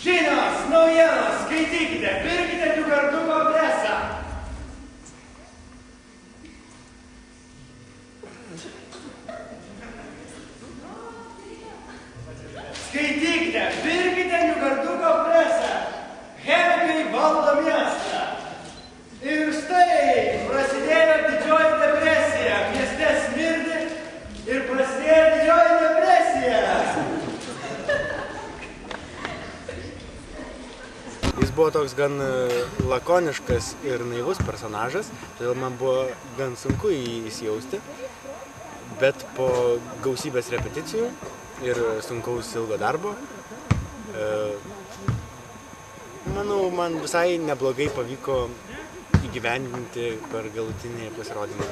Žinios, naujienos, skaitykite, pirkite Liugarduko presą. Skaitykite, pirkite Liugarduko presą. Chemikai valdo miestą. Ir štai prasidėjo didžioji depresija. Mieste smirdi ir prasidėjo didžioji depresija. Jis buvo toks gan lakoniškas ir naivus personažas, todėl man buvo gan sunku jį įsijausti. Bet po gausybės repeticijų ir sunkaus ilgo darbo, manau, man visai neblogai pavyko įgyvendinti per galutinį pasirodymą.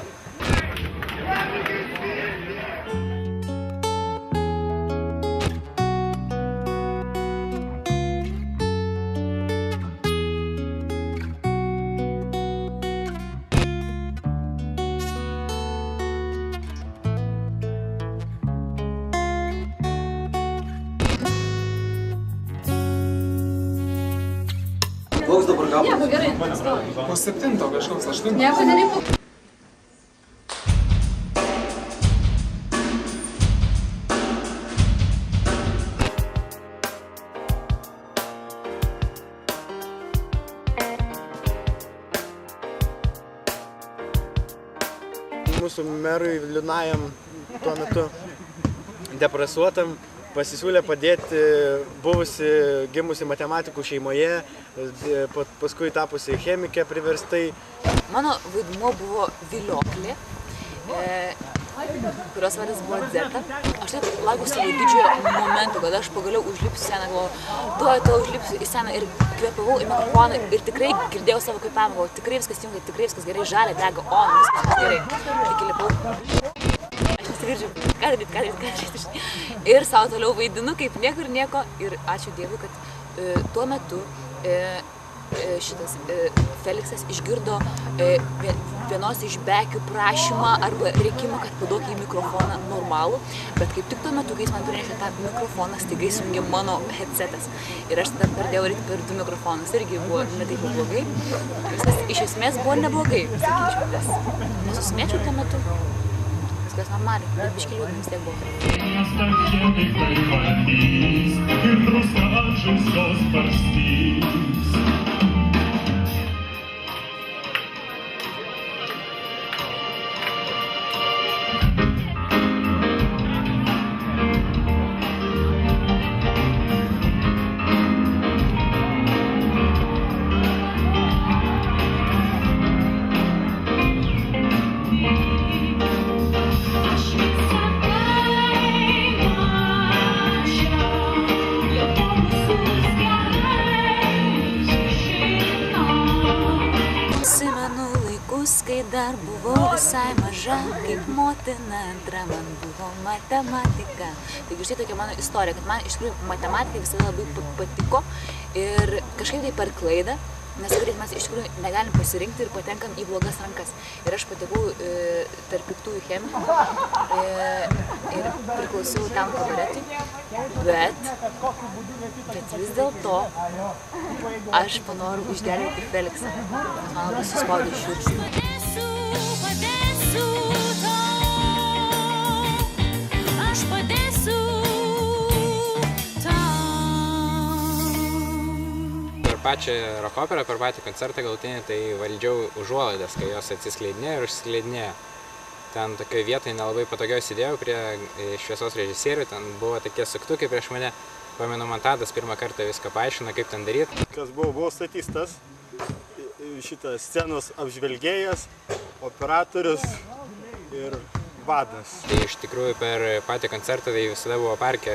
Koks dabar gabalas? Nieko, gerai. Po 7 kažkoks 8. Nieko nereikia. Mūsų merui liūnajam tuo metu depresuotam pasisiūlė padėti buvusi gimusi matematikų šeimoje, paskui tapusi chemikė priverstai. Mano vaidmuo buvo vilioklė, kurios vardas buvo Zeta. Aš taip laukiu savo didžiojo momento, kad aš pagaliau užlipsiu sceną, galvoju, tuo užlipsiu į sceną ir kvėpavau į mikrofoną ir tikrai girdėjau savo kvėpavimą, galvoju, tikrai viskas tinka, tikrai viskas gerai, žalia, dega, viskas gerai. Tik įlipau. Aš nesigirdžiu, ką daryti. Ir savo toliau vaidinu kaip niekur nieko ir ačiū Dievui, kad tuo metu šitas Feliksas išgirdo vienos iš bekių prašymą arba reikimą, kad paduok į mikrofoną normalų, bet kaip tik tuo metu, kai jis man prinešė tą mikrofoną, staiga įsijungė mano headsetas ir aš tada pradėjau daryti per 2 mikrofonus, irgi buvo ne taip blogai. Viskas iš esmės buvo neblogai, sakyčiau, nes nesusimėčiau tuo metu. Viskas normaliai, bet biškį liūdna vis tiek buvo. Kai dar buvau visai maža, kaip motina antra, man buvo matematika. Taigi štai tokia mano istorija, kad man iš tikrųjų matematika visada labai patiko ir kažkaip tai per klaidą, nes kartais mes iš tikrųjų negalim pasirinkti ir patenkam į blogas rankas. Ir aš patekau tarp piktųjų chemikų ir priklausiau tam kabaretui, bet vis dėlto aš panorau išgelbėti Feliksą, nes man labai suspaudė šiurkštį. Padėsiu tau, aš padėsiu tau. Per pačią rokoperą, per patį koncertą galutinį, tai valdžiau užuolaidas, kai jos atsiskleidinėjo ir užsiskleidinėjo. Ten tokioje vietoje nelabai patogioj sėdėjau prie šviesos režisierių, ten buvo tokie suktukai prieš mane. Pamenu, man Tadas pirmą kartą viską paaiškino, kaip ten daryti. Kas buvo statistas, šitas scenos apžvelgėjas, operatorius ir vadas. Tai iš tikrųjų per patį koncertą tai visada buvo parke,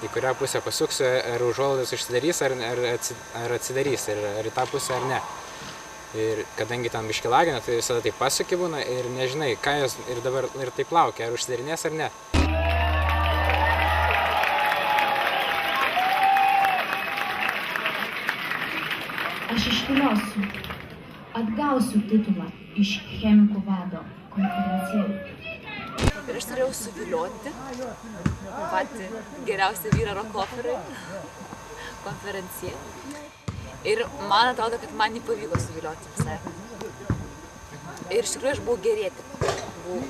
į kurią pusę pasuksiu, ar užuolaidas užsidarys, ar atsidarys, ar į tą pusę, ar ne. Ir kadangi ten biškį lagina, tai visada taip pasuki būna ir nežinai, ką jos ir dabar ir taip laukia, ar užsidarinės ar ne. Aš išviliosiu, atgausiu titulą iš chemikų vado konferencierių. Ir aš turėjau suvilioti patį geriausią vyrą rokoperui, konferencija. Ir man atrodo, kad man nepavyko suvilioti visai. Ir iš tikrųjų aš buvau gerėti. Buvau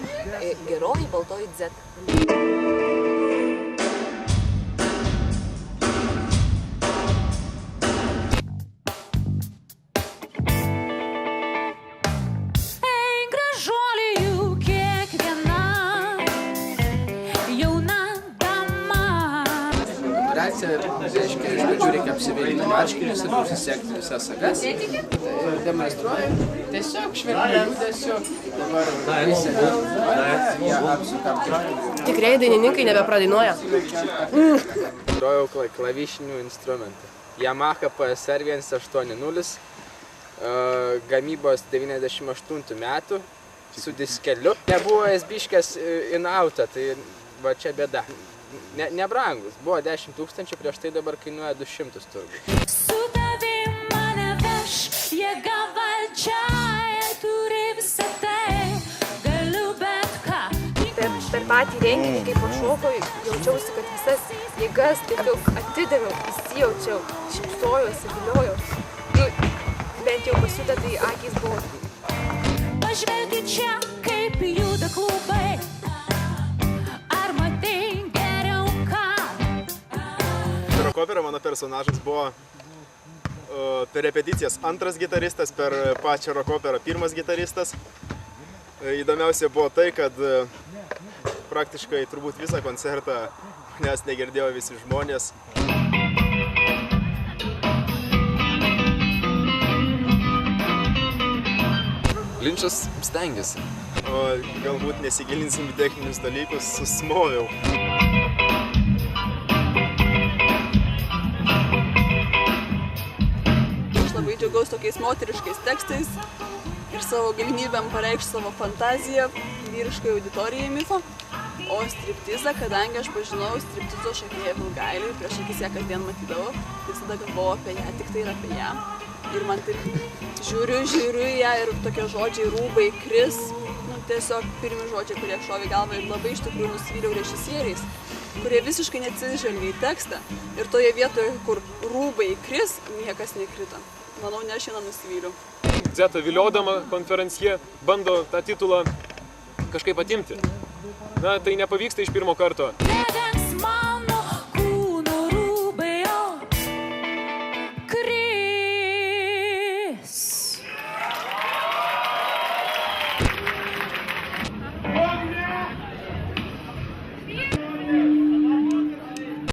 geroji baltoji dzeta. Reiškia, iš pradžių reikia apsivilti marškinius ir nusisekti visas sagas. Demonstruoju, tiesiog švelniai judesiu, dabar visi jie apsukam. Tikrai dainininkai nebepradainuoja. Grojau klavišinių instrumentų. Yamaha PSR 180, gamybos 98 metų, su diskeliu. Nebuvo esbiškės in-auto, tai va čia bėda. Nebrangus, buvo 10 000, prieš tai dabar kainuoja 200 turbūt. Su tavim mane veš, jėga valdžia, turi visą tai, galiu bet ką. Per patį renginį, kai pašokau, jaučiausi, kad visas jėgas tiesiog atidaviau, įsijaučiau, šypsojausi, viliojau. Bent jau pasiūta, tai akys buvo. Pažvelgi čia, kaip juda klubai. Rokoperio mano personažas buvo per repeticijas antras gitaristas, per pačią rokoperą pirmas gitaristas. Įdomiausia buvo tai, kad praktiškai turbūt visą koncertą manęs negirdėjo visi žmonės. Linčas stengiasi. O galbūt nesigilinsim į techninius dalykus, susmoviau. Labai džiaugiausi tokiais moteriškais tekstais ir savo galimybėm pareikšti savo fantaziją vyriškai auditorijai MIFO. O striptizą, kadangi aš pažinau striptizo šokėją Vilgailį, prieš akis ją kasdien matydavau, visada galvojau apie ją, tik tai ir apie ją. Ir man taip žiūriu į ją ir tokie žodžiai rūbai, kris, tiesiog pirmi žodžiai, kurie šovė galvą ir labai iš tikrųjų nusivyliau režisieriais, kurie visiškai neatsižvelgia į tekstą ir toje vietoje, kur rūbai kris, niekas nekrito. Manau, ne aš šiandien nusivyliau. Zeta viliodama konferenciją bando tą titulą kažkaip atimti. Na, tai nepavyksta iš pirmo karto.